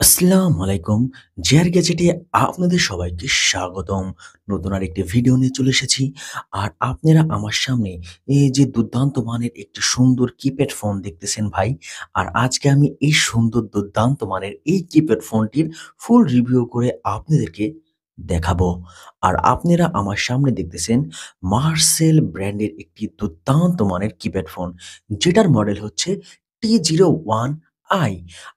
আসসালামু আলাইকুম। জেআর গ্যাজেটে আপনাদের সবাইকে স্বাগতম। নতুন আরেকটি ভিডিও নিয়ে চলে এসেছি। আর আপনারা আমার সামনে এই যে দুর্দান্ত মানের একটি সুন্দর কিপ্যাড ফোন দেখতেছেন ভাই। আর আজকে আমি এই সুন্দর দুর্দান্ত মানের এই কিপ্যাড ফোনটির ফুল রিভিউ করে আপনাদেরকে দেখাবো। আর আপনারা আমার সামনে দেখতেছেন মার্সেল ব্র্যান্ডের একটি দুর্দান্ত মানের কিপ্যাড ফোন। যেটার মডেল হচ্ছে T01i।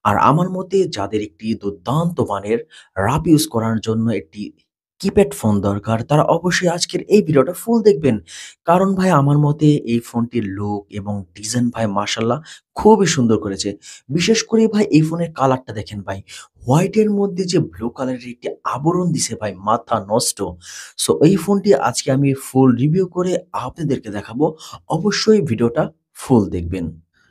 আর আমার মতে যাদের একটি দুর্দান্ত মানের রাফ ইউজ করার জন্য একটি কিপ্যাড ফোন দরকার, তারা অবশ্যই আজকের এই ভিডিওটা ফুল দেখবেন। কারণ ভাই আমার মতে এই ফোনটির লুক এবং ডিজাইন ভাই মাশাআল্লাহ খুবই সুন্দর করেছে। বিশেষ করে ভাই এই ফোনের কালারটা দেখেন ভাই। হোয়াইটের মধ্যে যে ব্লু কালারের একটি আবরণ দিছে ভাই, মাথা নষ্ট। সো এই ফোনটি আজকে আমি ফুল রিভিউ করে আপনাদেরকে দেখাবো। অবশ্যই ভিডিওটা ফুল দেখবেন।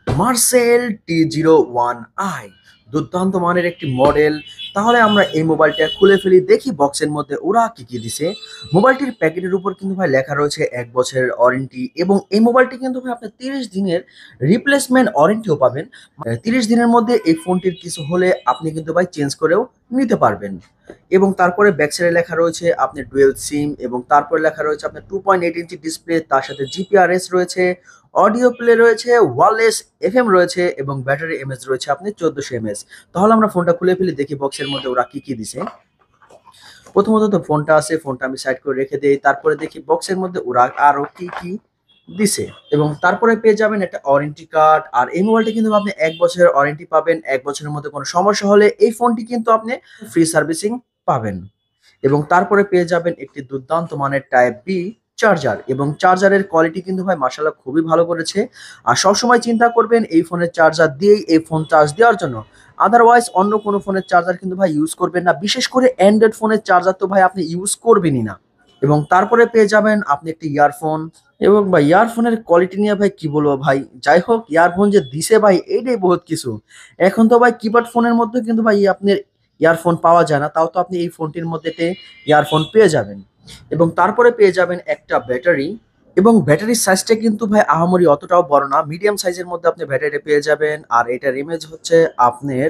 মার্সেল T01i দুর্দান্ত মানের একটি মডেল। তাহলে আমরা এই মোবাইলটা খুলে ফেলি, দেখি বক্সের মধ্যে ওরা কি কি দিছে। মোবাইলটির প্যাকেটের উপর কিন্তু ভাই লেখা রয়েছে 1 বছরের ওয়ারেন্টি, এবং এই মোবাইলটি কিন্তু ভাই আপনি 30 দিনের রিপ্লেসমেন্ট ওয়ারেন্টিও পাবেন। 30 দিনের মধ্যে এই ফোনটির কিছু হলে আপনি কিন্তু ভাই চেঞ্জ করেও নিতে পারবেন। এবং তারপরে ব্যাক সাইডে লেখা রয়েছে আপনি ডুয়েল সিম, এবং তারপরে লেখা রয়েছে আপনার 2.8 ইঞ্চি ডিসপ্লে, তার সাথে জিপিআরএস রয়েছে, অডিও প্লে রয়েছে, ওয়্যারলেস এফএম রয়েছে, এবং ব্যাটারি এমএএইচ রয়েছে আপনি 1400 এমএএইচ। তাহলে আমরা ফোনটা খুলে ফেলি, দেখি বক্সের মধ্যে ওরা কি কি দিছে। প্রথমত তো ফোনটা আছে, ফোনটা আমি সাইড করে রেখে দেই। তারপরে দেখি বক্সের মধ্যে ওরা আরো কি কি দিছে, এবং তারপরে পেয়ে যাবেন একটা ওয়ারেন্টি কার্ড। আর এই মোবাইলটি কিন্তু আপনি 1 বছরের ওয়ারেন্টি পাবেন। 1 বছরের মধ্যে কোনো সমস্যা হলে এই ফোনটি কিন্তু আপনি ফ্রি সার্ভিসিং পাবেন। এবং তারপরে পেয়ে যাবেন একটি দুর্দান্ত মানের টাইপ বি চার্জার, এবং চার্জারের কোয়ালিটি কিন্তু ভাই মাশাআল্লাহ খুবই ভালো করেছে। আর সবসময় চিন্তা করবেন এই ফোনের চার্জার দিয়েই এই ফোন চার্জ দেওয়ার জন্য। আদারওয়াইজ অন্য কোনো ফোনের চার্জার কিন্তু ভাই ইউজ করবেন না। বিশেষ করে অ্যান্ড্রয়েড ফোনের চার্জার তো ভাই আপনি ইউজ করবেনই না। এবং তারপরে পেয়ে যাবেন আপনি একটি ইয়ারফোন, এবং ভাই ইয়ারফোনের কোয়ালিটি নিয়ে ভাই কি বলবো ভাই, যাই হোক ইয়ারফোন যে দিছে ভাই এইটাই বহুত কিছু। এখন তো ভাই কিপ্যাড ফোনের মধ্যে কিন্তু ভাই আপনার ইয়ারফোন পাওয়া যায় না, তাও তো আপনি এই ফোনটির মধ্যে ইয়ারফোন পেয়ে যাবেন। এবং তারপরে পেয়ে যাবেন একটা ব্যাটারি, এবং ব্যাটারির সাইজটা কিন্তু ভাই আহামরি অতটাও বড় না, মিডিয়াম সাইজের মধ্যে আপনি ব্যাটারি পেয়ে যাবেন। আর এটার ইমেজ হচ্ছে আপনার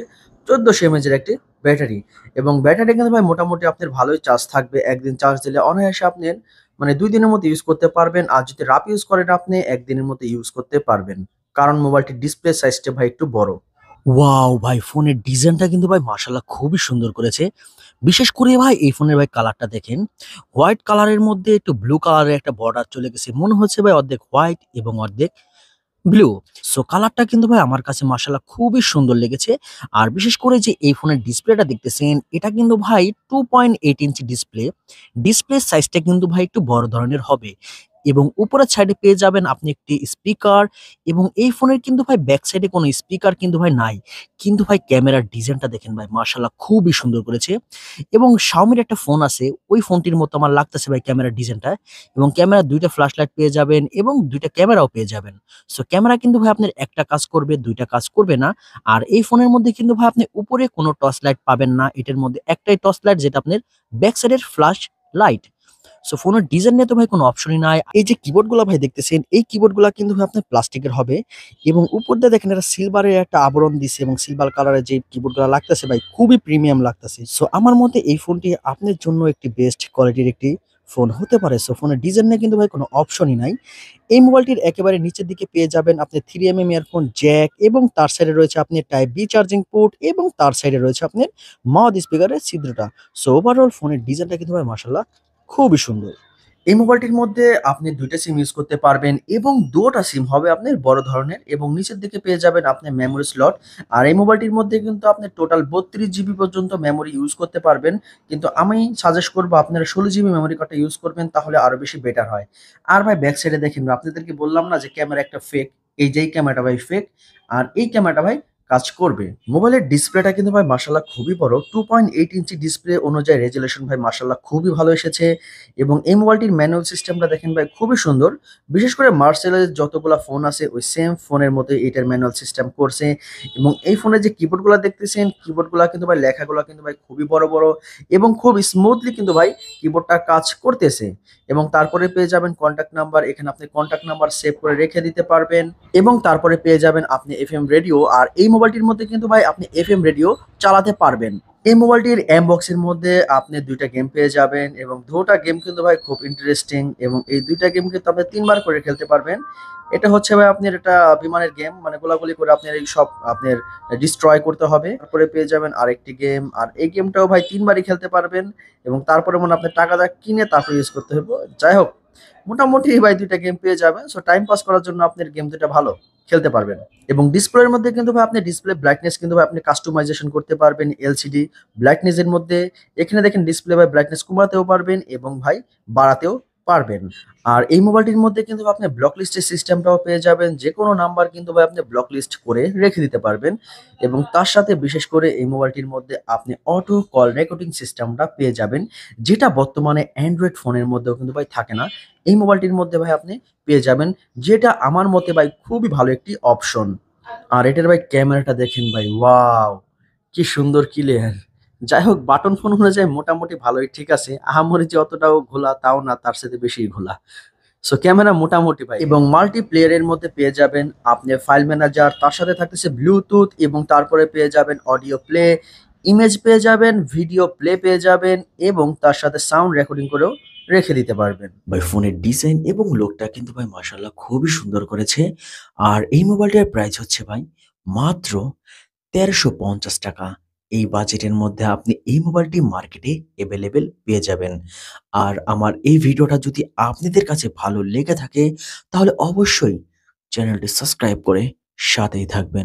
1400 এমএজের একটি ব্যাটারি। এবং ব্যাটারি কিন্তু ভাই মোটামুটি আপনার ভালোই চার্জ থাকবে। একদিন চার্জ দিলে অনায়াসে আপনার মানে 2 দিনের মধ্যে ইউজ করতে পারবেন। আর যদি রাফ ইউজ করেন আপনি একদিনের মধ্যে ইউজ করতে পারবেন, কারণ মোবাইলটির ডিসপ্লে সাইজটা ভাই একটু বড়। ওয়াও! ভাই ফোনের ডিজাইনটা কিন্তু ভাই মাশাআল্লাহ খুবই সুন্দর করেছে। বিশেষ করে ভাই এই ফোনের ভাই কালারটা দেখেন। হোয়াইট কালারের মধ্যে একটু ব্লু কালারের একটা বর্ডার চলে গেছে। মনে হচ্ছে ভাই অর্ধেক হোয়াইট এবং অর্ধেক ব্লু। সো কালারটা কিন্তু ভাই আমার কাছে মাশাআল্লাহ খুবই সুন্দর লেগেছে। আর বিশেষ করে যে এই ফোনের ডিসপ্লেটা দেখতেছেন, এটা কিন্তু ভাই 2.8 ইঞ্চি ডিসপ্লে। ডিসপ্লের সাইজটা কিন্তু ভাই একটু বড় ধরনের হবে। এবং উপরের সাইডে পেয়ে যাবেন আপনি একটি স্পিকার, এবং এই ফোনের কিন্তু ভাই ব্যাক সাইডে কোনো স্পিকার কিন্তু ভাই নাই। কিন্তু ভাই ক্যামেরার ডিজাইনটা দেখেন ভাই মাশাআল্লাহ খুবই সুন্দর করেছে। এবং Xiaomi-র একটা ফোন আছে, ওই ফোনটির মতো আমার লাগতেছে ভাই ক্যামেরার ডিজাইনটা। এবং ক্যামেরার ২ টা ফ্ল্যাশ লাইট পেয়ে যাবেন, এবং ২ টা ক্যামেরাও পেয়ে যাবেন। সো ক্যামেরা কিন্তু ভাই আপনার একটা কাজ করবে, ২ টা কাজ করবে না। আর এই ফোনের মধ্যে কিন্তু ভাই আপনি উপরে কোনো টর্চ লাইট পাবেন না। এটার মধ্যে একটাই টর্চ লাইট, যেটা আপনার ব্যাক সাইডের ফ্ল্যাশ লাইট। সো ফোনের ডিজাইন নিয়ে তো ভাই কোনো অপশনই নাই। এই যে কিবোর্ডগুলা ভাই দেখতেছেন, এই কিবোর্ডগুলা কিন্তু ভাই আপনার প্লাস্টিকের হবে, এবং উপর দিয়ে দেখেন এটা সিলভারের একটা আবরণ দিছে, এবং সিলভার কালারের যে কিবোর্ডগুলা লাগতেছে ভাই খুবই প্রিমিয়াম লাগতেছে। সো আমার মতে এই ফোনটি আপনার জন্য একটি বেস্ট কোয়ালিটির একটি ফোন হতে পারে। সো ফোনের ডিজাইন নিয়ে কিন্তু ভাই কোনো অপশনই নাই। এই মোবাইলটির একেবারে নিচের দিকে পেয়ে যাবেন আপনি 3mm ইয়ারফোন জ্যাক, এবং তার সাইডে রয়েছে আপনি টাইপ বি চার্জিং পোর্ট, এবং তার সাইডে রয়েছে আপনার মাউথ স্পিকারের ছিদ্রটা। সো ওভারঅল ফোনের ডিজাইনটা কিন্তু ভাই মাশাআল্লাহ খুবই সুন্দর। এই মোবাইলটির মধ্যে আপনি ২ টা সিম ইউজ করতে পারবেন, এবং ২ টা সিম হবে আপনার বড় ধরনের, এবং নিচের দিকে পেয়ে যাবেন আপনি মেমোরি স্লট। আর এই মোবাইলটির মধ্যে কিন্তু আপনি টোটাল 32 জিবি পর্যন্ত মেমোরি ইউজ করতে পারবেন। কিন্তু আমি সাজেস্ট করব আপনারা 16 জিবি মেমোরি কার্ডটা ইউজ করবেন, তাহলে আরো বেশি বেটার হয়। আর ভাই ব্যাক সাইডে দেখেন, আপনাদেরকে বললাম না যে ক্যামেরা একটা ফেক, এই যে এই ক্যামেরাটা ভাই ফেক, আর এই ক্যামেরাটা ভাই কাজ করবে। মোবাইলের ডিসপ্লেটা কিন্তু ভাই মাশাআল্লাহ খুবই বড়। 2.8 ইঞ্চি ডিসপ্লে অনুযায়ী রেজোলিউশন ভাই মাশাআল্লাহ খুবই ভালো এসেছে। এবং এই মোবাইলটির ম্যানুয়াল সিস্টেমটা দেখেন ভাই খুবই সুন্দর। বিশেষ করে মার্সেলের যতগুলা ফোন আছে ওই সেম ফোনের মতো এটার ম্যানুয়াল সিস্টেম করছে। এবং এই ফোনের যে কিবোর্ডগুলা দেখতেছেন, কিবোর্ডগুলা কিন্তু ভাই লেখাগুলা কিন্তু ভাই খুবই বড়, বড়, এবং খুব স্মুথলি কিন্তু ভাই কিবোর্ডটা কাজ করতেছে। এবং তারপরে পেয়ে যাবেন কন্টাক্ট নাম্বার, এখানে আপনি কন্টাক্ট নাম্বার সেভ করে রেখে দিতে পারবেন। এবং তারপরে পেয়ে যাবেন আপনি এফএম রেডিও। আর এই মোবাইলটির মধ্যে কিন্তু ভাই আপনি এফএম রেডিও চালাতে পারবেন। এই মোবাইলটির এম বক্সের মধ্যে আপনি ২ টা গেম পেয়ে যাবেন এবং ২ টা গেম কিন্তু ভাই খুব ইন্টারেস্টিং এবং এই ২ টা গেম কিন্তু আপনি ৩ বার করে খেলতে পারবেন। এটা হচ্ছে ভাই আপনার এটা বিমানের গেম মানে গোলাগুলি করে আপনার এই সব আপনার ডিস্ট্রয় করতে হবে। তারপরে পেয়ে যাবেন আরেকটি গেম। আর এই গেমটাও ভাই ৩ বারই খেলতে পারবেন এবং তারপরে মনে হয় আপনার টাকা দিয়ে কিনে তারপরে ইউজ করতে হবে। যাই হোক, মোটামুটি ভাই ২ টা গেম পেয়ে যাবেন। সো টাইম পাস করার জন্য আপনার গেম ২ টা ভালো খেলতে পারবেন। এবং ডিসপ্লের মধ্যে কিন্তু ভাই আপনি ডিসপ্লে ব্রাইটনেস কিন্তু ভাই আপনি কাস্টমাইজেশন করতে পারবেন এলসিডি ব্রাইটনেস এর মধ্যে। এখানে দেখেন ডিসপ্লে ভাই ব্রাইটনেস কমাতেও পারবেন এবং ভাই বাড়াতেও পারবেন। আর এই মোবাইলটির মধ্যে কিন্তু আপনি ব্লক লিস্টের সিস্টেমটাও পেয়ে যাবেন। যেকোনো নাম্বার কিন্তু ভাই আপনি ব্লক লিস্ট করে রেখে দিতে পারবেন এবং তার সাথে বিশেষ করে এই মোবাইলটির মধ্যে আপনি অটো কল রেকর্ডিং সিস্টেমটা পেয়ে যাবেন, যেটা বর্তমানে অ্যান্ড্রয়েড ফোনের মধ্যেও কিন্তু ভাই থাকে না। এই মোবাইলটির মধ্যে ভাই আপনি পেয়ে যাবেন, যেটা আমার মতে ভাই খুবই ভালো একটি অপশন। আর এটার ভাই ক্যামেরাটা দেখেন ভাই, ওয়াও! কি সুন্দর ক্লিয়ার। যাই হোক, বাটন ফোন অনুযায়ী মোটামুটি ভালোই ঠিক আছে। আহামরি যে অতটাও ঘোলা তাও না, তার সাথে বেশিই ঘোলা। সো ক্যামেরা মোটামুটি ভাই এবং মাল্টিপ্লেয়ার এর মধ্যে পেয়ে যাবেন আপনি ফাইল ম্যানেজার, তার সাথে থাকতেছে ব্লুটুথ এবং তারপরে পেয়ে যাবেন অডিও প্লে, ইমেজ পেয়ে যাবেন, ভিডিও প্লে পেয়ে যাবেন এবং তার সাথে সাউন্ড রেকর্ডিং করেও রেখে দিতে পারবেন। ভাই ফোনের ডিজাইন এবং লুকটা কিন্তু ভাই মাশাআল্লাহ খুবই সুন্দর করেছে। আর এই মোবাইলটার প্রাইস হচ্ছে ভাই মাত্র ৳১৩৫০। এই বাজেটের মধ্যে আপনি এই মোবাইলটি মার্কেটে এভেইলেবল পেয়ে যাবেন। আর আমার এই ভিডিওটা যদি আপনাদের কাছে ভালো লেগে থাকে তাহলে অবশ্যই চ্যানেলটি সাবস্ক্রাইব করে সাথেই থাকবেন।